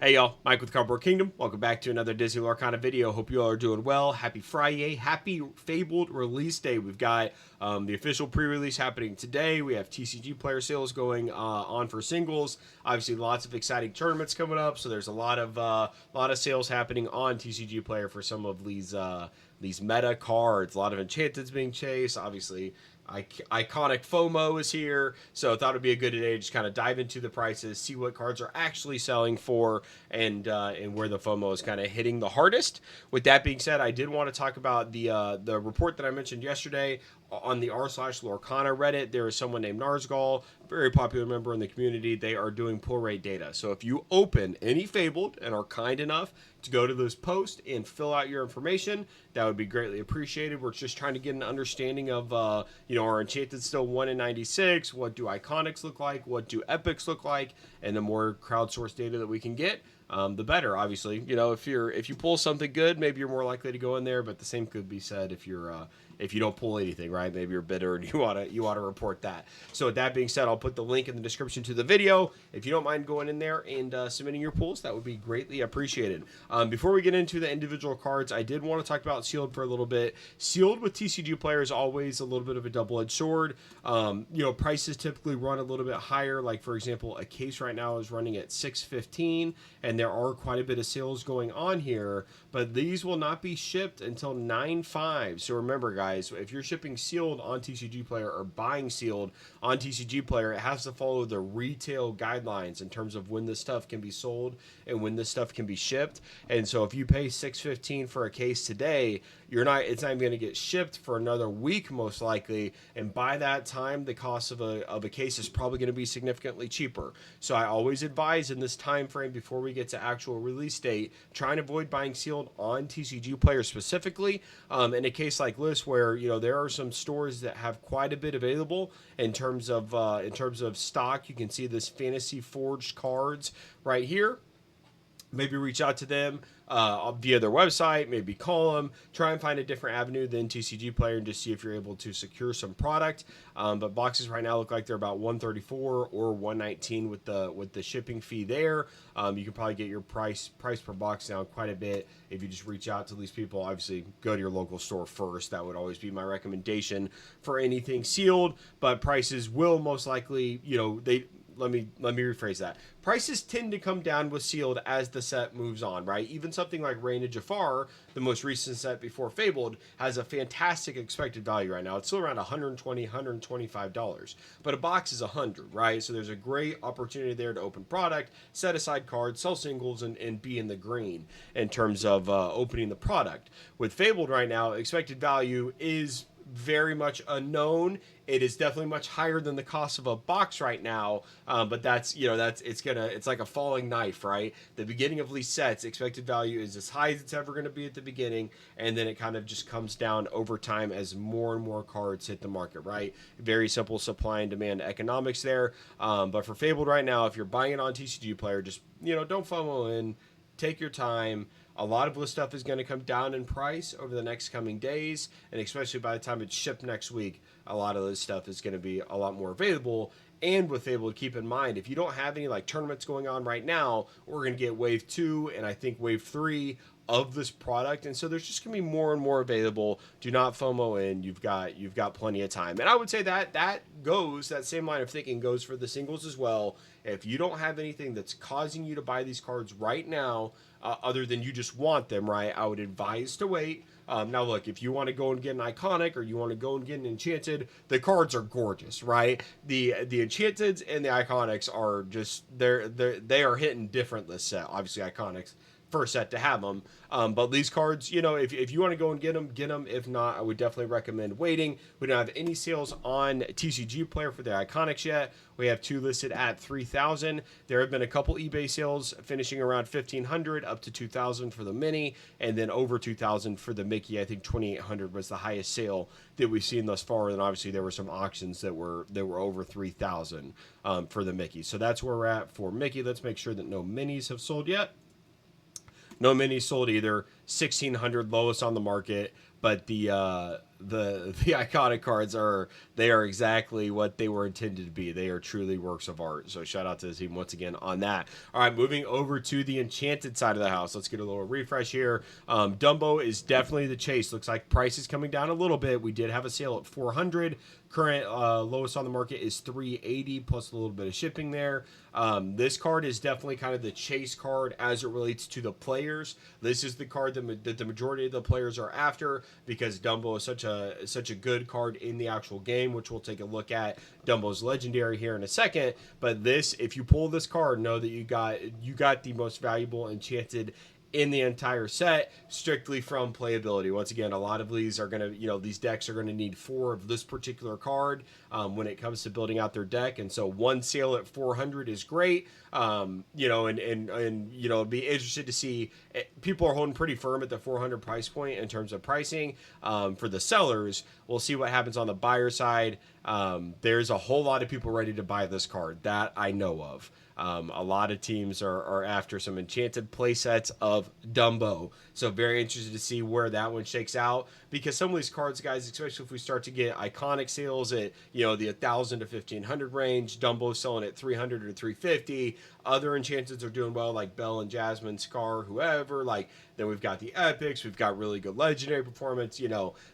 Hey y'all, Mike with Cardboard Kingdom. Welcome back to another Disney Lorcana video. Hope you all are doing well. Happy Friday. Happy Fabled release day. We've got the official pre-release happening today. We have TCG player sales going on for singles. Obviously, lots of exciting tournaments coming up. So there's a lot of sales happening on TCG player for some of these meta cards. A lot of Enchanteds being chased. Obviously, iconic FOMO is here, so I thought it'd be a good day to just kind of dive into the prices, see what cards are actually selling for, and where the FOMO is kind of hitting the hardest. With that being said, I did want to talk about the report that I mentioned yesterday on the r/Lorcana Reddit. There is someone named Narsgal, very popular member in the community. They are doing pull rate data. So if you open any Fabled and are kind enough to go to those posts and fill out your information, that would be greatly appreciated. We're just trying to get an understanding of, are Enchanted still 1 in 96? What do Iconics look like? What do Epics look like? And the more crowdsourced data that we can get, the better. Obviously, if you pull something good, maybe you're more likely to go in there. But the same could be said if you don't pull anything, right? Maybe you're bitter and you want to report that. So with that being said, I'll put the link in the description to the video. If you don't mind going in there and submitting your pulls, that would be greatly appreciated. Before we get into the individual cards, I did want to talk about sealed for a little bit. Sealed with TCG players is always a little bit of a double-edged sword. Prices typically run a little bit higher. Like for example, a case right now is running at $6.15, and there are quite a bit of sales going on here. But these will not be shipped until 9/5. So remember, guys, if you're shipping sealed on TCG Player or buying sealed on TCG Player, it has to follow the retail guidelines in terms of when this stuff can be sold and when this stuff can be shipped. And so if you pay $6.15 for a case today, it's not even going to get shipped for another week most likely, and by that time the cost of a case is probably going to be significantly cheaper. So I always advise in this time frame before we get to actual release date, try and avoid buying sealed on TCG Player specifically. In a case like this where there are some stores that have quite a bit available in terms of stock. You can see this Fantasy Forged cards right here. Maybe reach out to them via their website, maybe call them, try and find a different avenue than TCG Player and just see if you're able to secure some product. But boxes right now look like they're about $134 or $119 with the shipping fee there. You can probably get your price per box down quite a bit if you just reach out to these people. Obviously, go to your local store first. That would always be my recommendation for anything sealed. But prices will most likely, let me rephrase that. Prices tend to come down with sealed as the set moves on, right? Even something like Reign of Jafar, the most recent set before Fabled, has a fantastic expected value right now. It's still around $120, $125, but a box is $100, right? So there's a great opportunity there to open product, set aside cards, sell singles, and be in the green in terms of opening the product. With Fabled right now, expected value is very much unknown. It is definitely much higher than the cost of a box right now, but it's like a falling knife, right? The beginning of these sets, expected value is as high as it's ever going to be at the beginning, and then it kind of just comes down over time as more and more cards hit the market, right? Very simple supply and demand economics there. But for Fabled right now, if you're buying it on TCG Player, just don't FOMO in. Take your time. A lot of this stuff is going to come down in price over the next coming days, and especially by the time it's shipped next week, a lot of this stuff is going to be a lot more available. And with Fable, keep in mind, if you don't have any like tournaments going on right now, we're going to get wave 2 and I think wave 3 of this product, and so there's just gonna be more and more available. Do not FOMO in. You've got plenty of time, and I would say that same line of thinking goes for the singles as well. If you don't have anything that's causing you to buy these cards right now, other than you just want them, right, I would advise to wait. Now look, if you want to go and get an iconic or you want to go and get an enchanted, the cards are gorgeous, right? The enchanteds and the iconics are just they are hitting different this set. Obviously iconics first set to have them. But these cards, if you want to go and get them, get them. If not, I would definitely recommend waiting. We don't have any sales on TCG Player for the Iconics yet. We have 2 listed at $3,000. There have been a couple eBay sales finishing around $1,500 up to $2,000 for the Mini, and then over $2,000 for the Mickey. I think $2,800 was the highest sale that we've seen thus far. And obviously there were some auctions that were over $3,000 for the Mickey. So that's where we're at for Mickey. Let's make sure that no Minis have sold yet. No minis sold either. 1,600 lowest on the market. but the iconic cards are exactly what they were intended to be. They are truly works of art. So shout out to the team once again on that. All right, moving over to the Enchanted side of the house. Let's get a little refresh here. Dumbo is definitely the chase. Looks like price is coming down a little bit. We did have a sale at 400. Current lowest on the market is 380 plus a little bit of shipping there. This card is definitely kind of the chase card as it relates to the players. This is the card that the majority of the players are after because Dumbo is such a good card in the actual game, which we'll take a look at. Dumbo's legendary here in a second, but this, if you pull this card, know that you got the most valuable enchanted in the entire set, strictly from playability. Once again, a lot of these are going to, these decks are going to need 4 of this particular card when it comes to building out their deck. And so one sale at 400 is great. And be interested to see. People are holding pretty firm at the 400 price point in terms of pricing. For the sellers, we'll see what happens on the buyer side. There's a whole lot of people ready to buy this card that I know of. A lot of teams are after some enchanted playsets of Dumbo. So very interested to see where that one shakes out, because some of these cards, guys, especially if we start to get iconic sales at, the 1,000 to 1,500 range, Dumbo selling at 300 or 350. Other enchanteds are doing well, like Belle and Jasmine, Scar, whoever. Like, then we've got the epics, we've got really good legendary performance.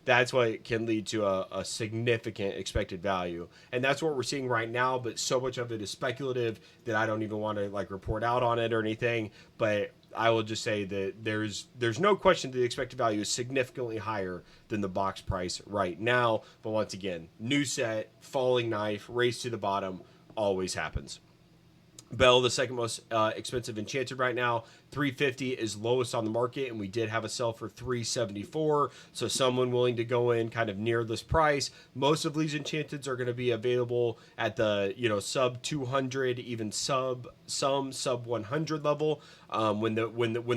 That's what can lead to a significant expected value, and that's what we're seeing right now. But so much of it is speculative that I don't even want to report out on it or anything. But I will just say that there's no question that the expected value is significantly higher than the box price right now. But once again, new set, falling knife, race to the bottom, always happens. Belle, the second most expensive enchanted right now, 350 is lowest on the market, and we did have a sell for 374. So someone willing to go in kind of near this price. Most of these enchanteds are going to be available at the sub 200, even sub 100 level. When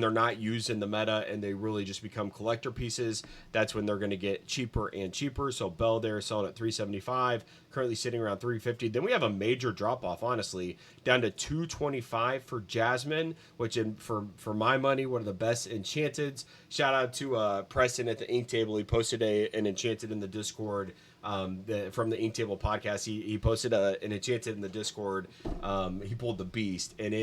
they're not used in the meta and they really just become collector pieces, that's when they're going to get cheaper and cheaper. So Belle there selling at 375, currently sitting around 350. Then we have a major drop off, honestly, down to 225 for Jasmine, which for my money, one of the best enchanteds. Shout out to Preston at the Ink Table. He posted an enchanted in the Discord. From the Ink Table podcast, he posted an enchanted in the Discord. He pulled the beast, and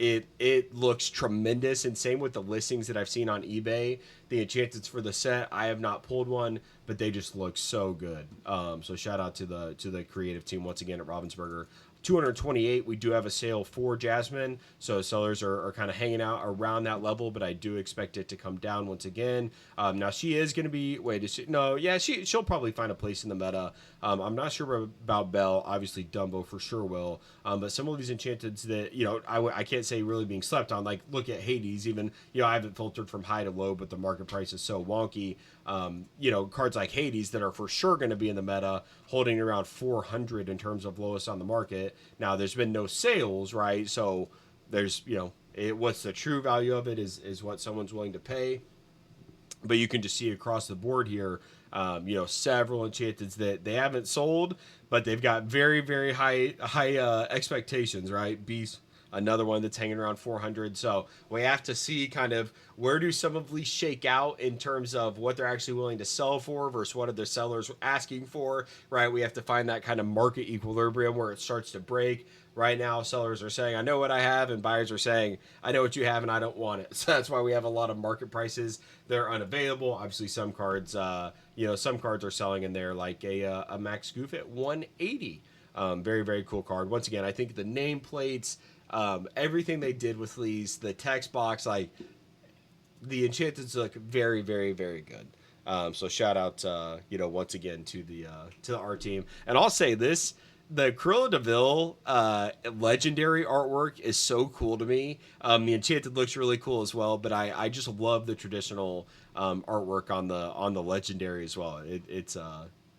it looks tremendous, and same with the listings that I've seen on eBay. The enchanteds for the set, I have not pulled one, but they just look so good. So shout out to the creative team once again at Ravensburger. 228, we do have a sale for Jasmine, so sellers are kind of hanging out around that level, but I do expect it to come down once again. Now she is going to be she'll probably find a place in the meta. I'm not sure about Belle. Obviously Dumbo for sure will, but some of these enchanteds that I can't say really being slept on. Like, look at Hades. Even I haven't filtered from high to low, but the market price is so wonky. Cards like Hades that are for sure going to be in the meta, holding around 400 in terms of lowest on the market. Now there's been no sales, right? So there's what's the true value of it is what someone's willing to pay. But you can just see across the board here, several enchanteds that they haven't sold, but they've got very, very high expectations, right? Beast, another one that's hanging around 400. So we have to see kind of where do some of these shake out in terms of what they're actually willing to sell for versus what are the sellers asking for, right? We have to find that kind of market equilibrium where it starts to break. Right now, sellers are saying, I know what I have, and buyers are saying, I know what you have, and I don't want it. So that's why we have a lot of market prices. They're unavailable. Obviously, some cards, some cards are selling in there, like a Max Goof at 180. Very, very cool card. Once again, I think the nameplates, everything they did with these, the text box, like the enchanteds look very, very, very good. So shout out, once again to the art team. And I'll say this. The Cruella de Vil legendary artwork is so cool to me. The enchanted looks really cool as well, but I just love the traditional artwork on the legendary as well.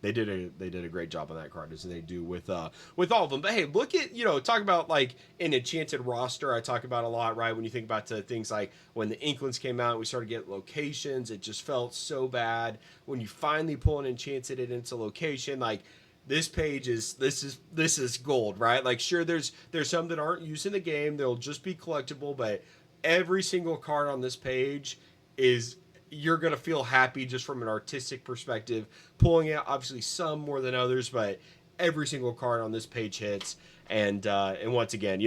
They did a great job on that card, as they do with all of them. But hey, look at talk about like an enchanted roster. I talk about a lot, right? When you think about things like when the Inklings came out, we started to get locations. It just felt so bad when you finally pull an enchanted into location, like. This page is gold, right? Like, sure, there's some that aren't used in the game. They'll just be collectible, but every single card on this page is you're going to feel happy just from an artistic perspective, pulling out obviously some more than others, but every single card on this page hits. And once again,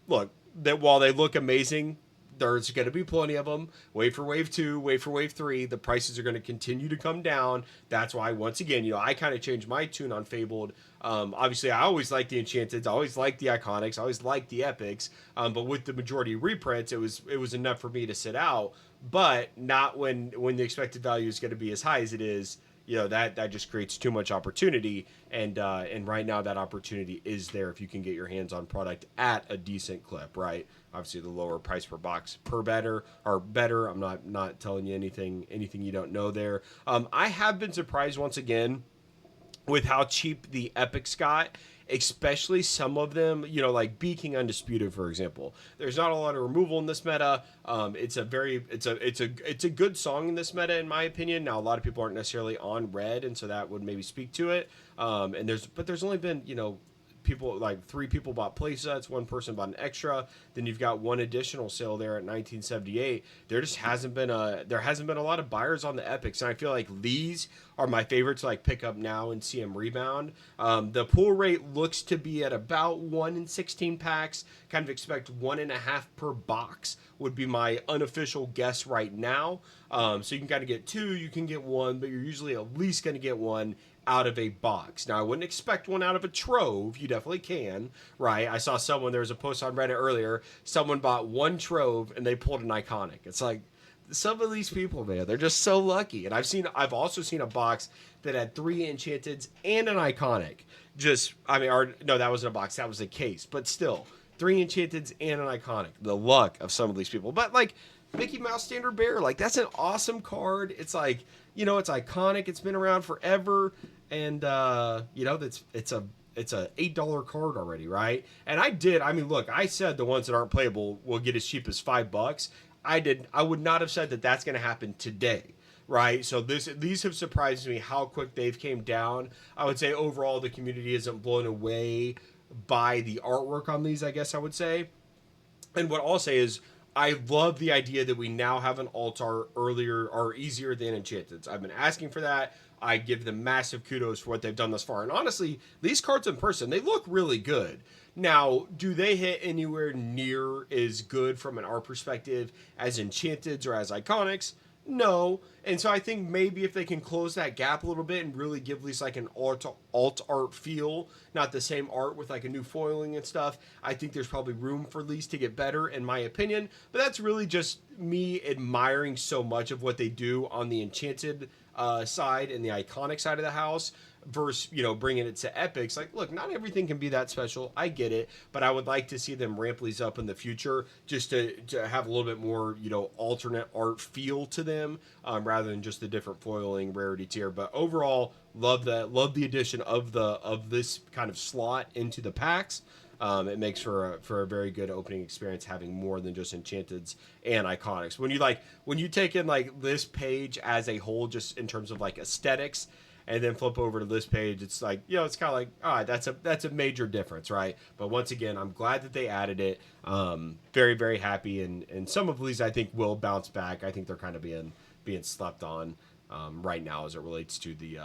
look, that while they look amazing, there's going to be plenty of them. Wait for wave 2, wait for wave 3. The prices are going to continue to come down. That's why, once again, I kind of changed my tune on Fabled. Obviously, I always liked the Enchanted, I always liked the Iconics, I always liked the Epics. But with the majority reprints, it was enough for me to sit out. But not when the expected value is going to be as high as it is. That just creates too much opportunity, and right now that opportunity is there if you can get your hands on product at a decent clip, right? Obviously, the lower price per box better. I'm not telling you anything you don't know there. I have been surprised once again with how cheap the epics got, especially some of them, like Be King Undisputed, for example. There's not a lot of removal in this meta. It's a good song in this meta, in my opinion. Now, a lot of people aren't necessarily on red, and so that would maybe speak to it. But there's only been, people, like 3 people bought play sets, 1 person bought an extra, then you've got 1 additional sale there at 1978. There hasn't been a lot of buyers on the epics, and I feel like these are my favorite to like pick up now and see them rebound. The pull rate looks to be at about 1 in 16 packs. Kind of expect 1.5 per box would be my unofficial guess right now. So you can kind of get 2, you can get 1, but you're usually at least going to get 1 out of a box. Now, I wouldn't expect 1 out of a trove. You definitely can, right? I saw there was a post on Reddit earlier, someone bought 1 trove and they pulled an iconic. It's like, some of these people, man, they're just so lucky. And I've also seen a box that had 3 Enchanteds and an iconic. No, that wasn't a box, that was a case. But still, 3 Enchanteds and an iconic. The luck of some of these people. But like, Mickey Mouse Standard Bearer, like, that's an awesome card. It's like, it's iconic. It's been around forever. And, it's a $8 card already, right? And I said the ones that aren't playable will get as cheap as $5. I would not have said that that's going to happen today, right? So these have surprised me how quick they've came down. I would say overall the community isn't blown away by the artwork on these, I guess I would say. And what I'll say is, I love the idea that we now have an alt art earlier or easier than Enchanted. I've been asking for that. I give them massive kudos for what they've done thus far. And honestly, these cards in person, they look really good. Now, do they hit anywhere near as good from an art perspective as Enchanteds or as Iconics? No. And so I think maybe if they can close that gap a little bit and really give at least like an alt art feel, not the same art with like a new foiling and stuff, I think there's probably room for these to get better, in my opinion. But that's really just me admiring so much of what they do on the Enchanted side and the iconic side of the house versus bringing it to epics. Like, look, not everything can be that special, I get it, but I would like to see them ramp these up in the future just to have a little bit more alternate art feel to them, rather than just the different foiling rarity tier. But overall, love the addition of this kind of slot into the packs. It makes for a very good opening experience having more than just Enchanteds and Iconics. When you take in like this page as a whole, just in terms of like aesthetics, and then flip over to this page, it's like, it's kind of like, all right, that's a major difference, right? But once again, I'm glad that they added it. Very, very happy, and some of these I think will bounce back. I think they're kind of being slept on right now as it relates to the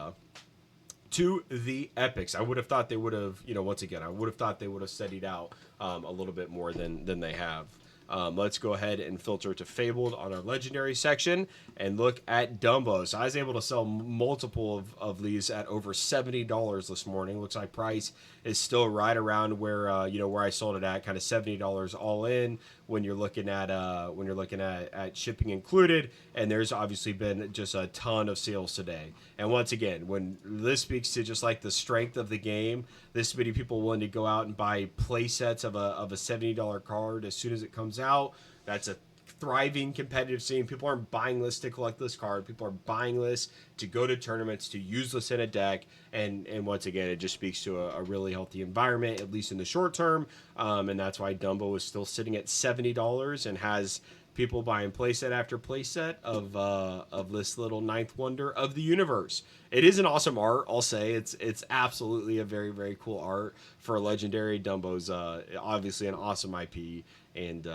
epics. I would have thought they would have, once again, I would have thought they would have studied out a little bit more than they have. Let's go ahead and filter to Fabled on our legendary section and look at Dumbo. So I was able to sell multiple of these at over $70 this morning. Looks like price is still right around where where I sold it at, kind of $70 all in when you're looking at shipping included. And there's obviously been just a ton of sales today. And once again, when this speaks to just like the strength of the game, this many people willing to go out and buy play sets of a $70 card as soon as it comes out. That's a thriving competitive scene. People aren't buying lists to collect this card. People are buying lists to go to tournaments, to use this in a deck. And once again, it just speaks to a really healthy environment, at least in the short term. And that's why Dumbo is still sitting at $70 and has people buying playset after playset of this little ninth wonder of the universe. It is an awesome art, I'll say. It's absolutely a very, very cool art for a legendary. Dumbo's obviously an awesome IP, and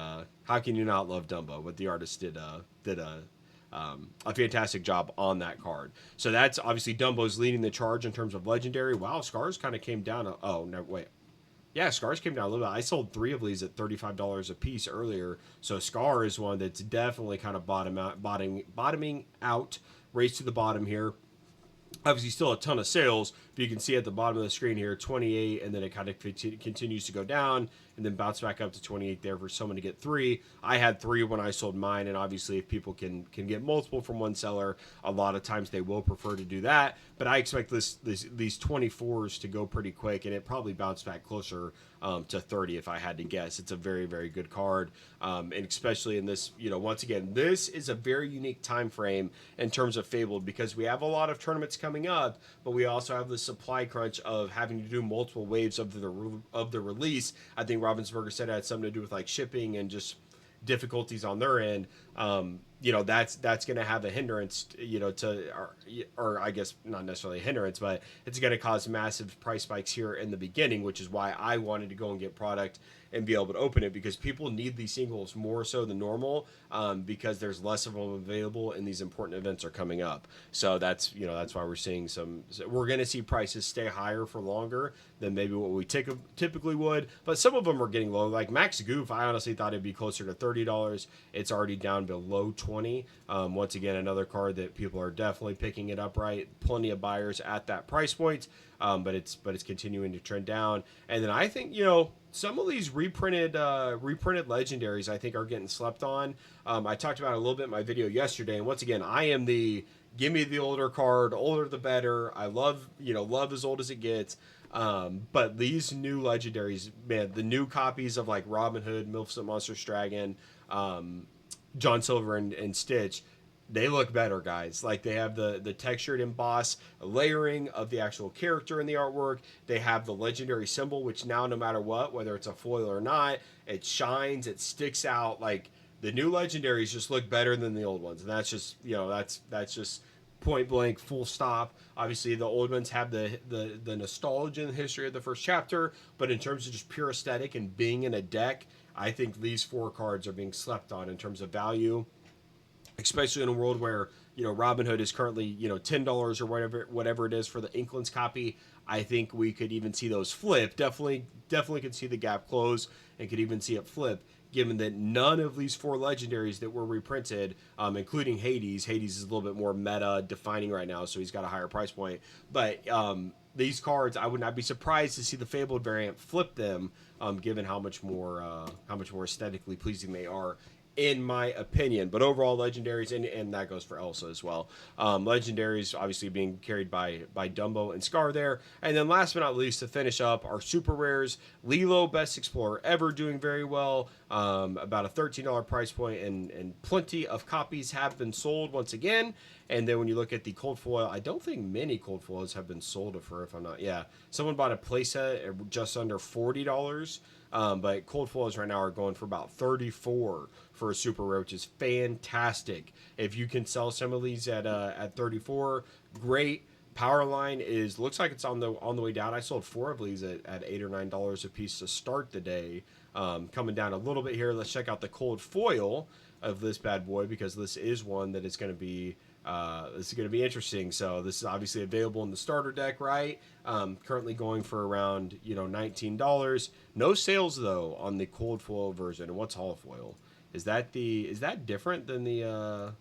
how can you not love Dumbo? What the artist did a a fantastic job on that card. So that's obviously Dumbo's leading the charge in terms of legendary. Wow, Scars kind of came down. Oh, no, wait. Yeah, Scars came down a little bit. I sold 3 of these at $35 a piece earlier. So Scar is one that's definitely kind of bottoming out, race to the bottom here. Obviously, still a ton of sales, but you can see at the bottom of the screen here, 28, and then it kind of continues to go down, and then bounce back up to 28 there for someone to get 3. I had 3 when I sold mine, and obviously, if people can get multiple from one seller, a lot of times they will prefer to do that. But I expect these 24s to go pretty quick, and it probably bounced back closer to 30 if I had to guess. It's a very, very good card, and especially in this, once again, this is a very unique time frame in terms of Fabled, because we have a lot of tournaments coming up, but we also have the supply crunch of having to do multiple waves of the release. I think Ravensburger said it had something to do with like shipping and just difficulties on their end. That's going to have a hindrance, or I guess not necessarily a hindrance, but it's going to cause massive price spikes here in the beginning, which is why I wanted to go and get product and be able to open it, because people need these singles more so than normal, because there's less of them available and these important events are coming up. So that's why we're seeing we're going to see prices stay higher for longer than maybe what we typically would, but some of them are getting low. Like Max Goof, I honestly thought it'd be closer to $30. It's already down below 20. Once again, another card that people are definitely picking it up, right? Plenty of buyers at that price point, but it's continuing to trend down. And then I think, some of these reprinted legendaries I think are getting slept on. I talked about it a little bit in my video yesterday, and once again, I am give me the older card, older the better. I love as old as it gets. But these new legendaries, man, the new copies of like Robin Hood, Maleficent Monstrous Dragon, John Silver and Stitch, they look better, guys. Like, they have the textured emboss layering of the actual character in the artwork. They have the legendary symbol, which now, no matter what, whether it's a foil or not, it shines, it sticks out. Like, the new legendaries just look better than the old ones, and that's just that's just point blank, full stop. Obviously, the old ones have the nostalgia and the history of the first chapter, but in terms of just pure aesthetic and being in a deck, I think these 4 cards are being slept on in terms of value, especially in a world where Robin Hood is currently $10 or whatever it is for the Inklands copy. I think we could even see those flip. Definitely could see the gap close and could even see it flip, given that none of these 4 legendaries that were reprinted, including Hades is a little bit more meta defining right now, so he's got a higher price point. But these cards, I would not be surprised to see the Fabled variant flip them, given how much more aesthetically pleasing they are, in my opinion. But overall, legendaries, and that goes for Elsa as well. Legendaries obviously being carried by Dumbo and Scar there. And then last but not least, to finish up, our super rares. Lilo, Best Explorer Ever, doing very well. About a $13 price point, and plenty of copies have been sold once again. And then when you look at the cold foil, I don't think many cold foils have been sold if I'm not. Yeah, someone bought a playset at just under $40. But cold foils right now are going for about $34 for a super rare, which is fantastic. If you can sell some of these at $34, great. Powerline looks like it's on the way down. I sold 4 of these at $8 or $9 a piece to start the day. Coming down a little bit here. Let's check out the cold foil of this bad boy, because this is one that is going to be interesting. So this is obviously available in the starter deck, right? Currently going for around $19. No sales though on the cold foil version. And what's holofoil? Is that different than the?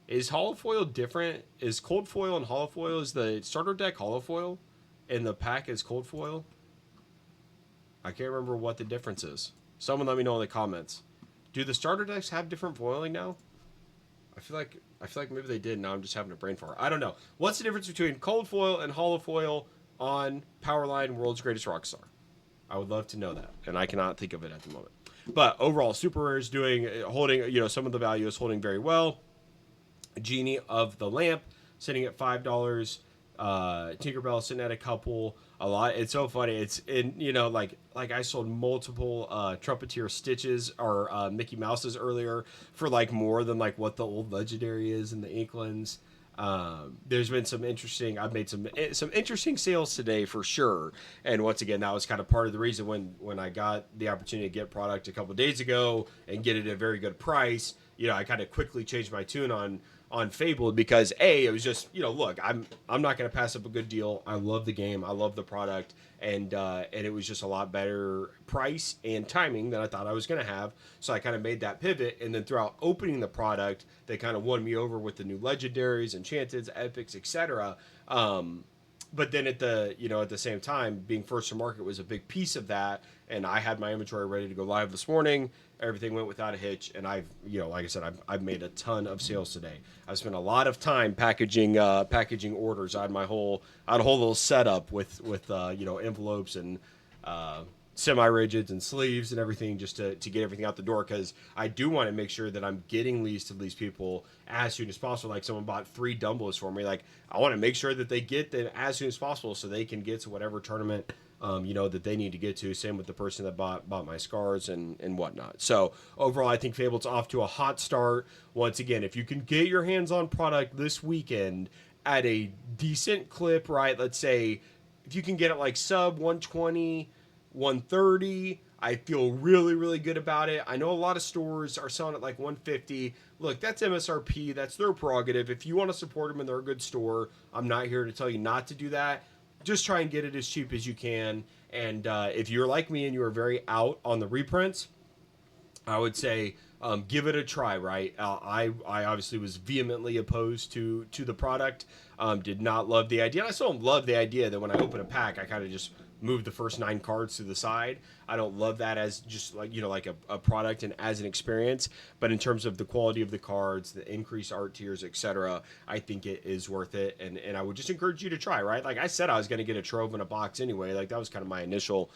Is holofoil different? Is cold foil and holofoil, is the starter deck holofoil, and the pack is cold foil? I can't remember what the difference is. Someone let me know in the comments. Do the starter decks have different foiling now? I feel like maybe they did. Now I'm just having a brain fart. I don't know. What's the difference between cold foil and holofoil on Powerline World's Greatest Rockstar? I would love to know that, and I cannot think of it at the moment. But overall, super rare is holding some of the value is holding very well. Genie of the Lamp sitting at $5. Tinkerbell sitting at a couple. A lot. It's so funny. It's in like I sold multiple Trumpeteer Stitches or Mickey Mouses earlier for like more than like what the old legendary is in the Inklands. There's been I've made some interesting sales today for sure. And once again, that was kind of part of the reason when I got the opportunity to get product a couple of days ago and get it at a very good price. I kind of quickly changed my tune on Fabled because it was just, look, I'm not going to pass up a good deal. I love the game. I love the product. And it was just a lot better price and timing than I thought I was going to have. So I kind of made that pivot. And then throughout opening the product, they kind of won me over with the new legendaries, enchanteds, epics, etc. But then at the same time, being first to market was a big piece of that. And I had my inventory ready to go live this morning. Everything went without a hitch, and like I said, I've made a ton of sales today. I've spent a lot of time packaging orders. I had a whole little setup with envelopes and semi-rigids and sleeves and everything just to get everything out the door, because I do want to make sure that I'm getting these to these people as soon as possible. Like someone bought 3 Dumbos for me. Like I want to make sure that they get them as soon as possible so they can get to whatever tournament that they need to get to. Same with the person that bought my scars and whatnot. So overall, I think Fabled's off to a hot start. Once again, if you can get your hands on product this weekend at a decent clip, right? Let's say if you can get it like sub 120, 130, I feel really, really good about it. I know a lot of stores are selling it like 150. Look, that's MSRP. That's their prerogative. If you want to support them and they're a good store, I'm not here to tell you not to do that. Just try and get it as cheap as you can. And if you're like me and you are very out on the reprints, I would say give it a try, right? I obviously was vehemently opposed to the product. Did not love the idea. And I still don't love the idea that when I open a pack, I kind of just move the first 9 cards to the side. I don't love that as just like, like a product and as an experience. But in terms of the quality of the cards, the increased art tiers, etc., I think it is worth it. And I would just encourage you to try, right? Like I said, I was going to get a trove in a box anyway. Like that was kind of my initial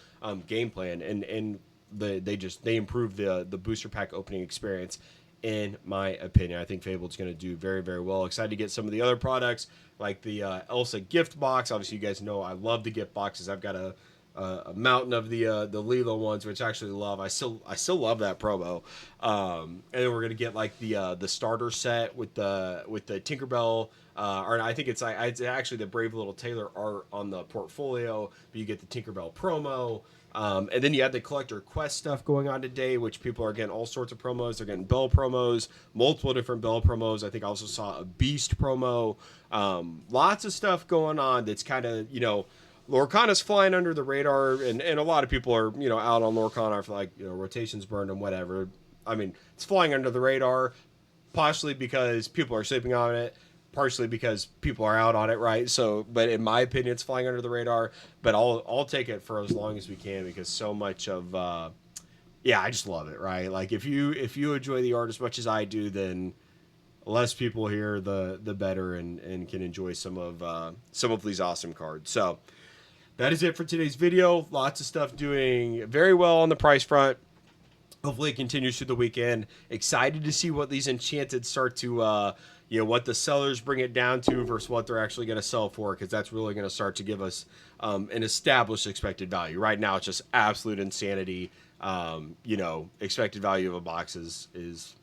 game plan. And they improved the booster pack opening experience, in my opinion. I think Fabled's going to do very, very well. Excited to get some of the other products like the Elsa gift box. Obviously, you guys know I love the gift boxes. I've got a mountain of the Lilo ones, which I actually love. I still love that promo. And then we're gonna get like the starter set with the Tinkerbell. Or I think it's actually the Brave Little Tailor art on the portfolio, but you get the Tinkerbell promo. And then you had the collector quest stuff going on today, which people are getting all sorts of promos. They're getting Belle promos, multiple different Belle promos. I think I also saw a Beast promo. Lots of stuff going on that's kind of, Lorcana's flying under the radar, and a lot of people are, out on Lorcana for like, rotations burned and whatever. I mean, it's flying under the radar, partially because people are sleeping on it, partially because people are out on it, right? So, but in my opinion, it's flying under the radar. But I'll take it for as long as we can, because so much of, I just love it, right? Like if you enjoy the art as much as I do, then less people here, the better, and can enjoy some of these awesome cards. So that is it for today's video. Lots of stuff doing very well on the price front. Hopefully it continues through the weekend. Excited to see what these Enchanted start to, what the sellers bring it down to versus what they're actually going to sell for, because that's really going to start to give us an established expected value. Right now, it's just absolute insanity. Expected value of a box is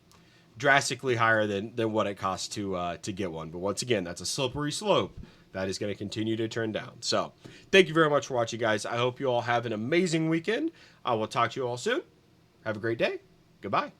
drastically higher than what it costs to get one. But once again, that's a slippery slope that is going to continue to turn down. So thank you very much for watching, guys. I hope you all have an amazing weekend. I will talk to you all soon. Have a great day. Goodbye.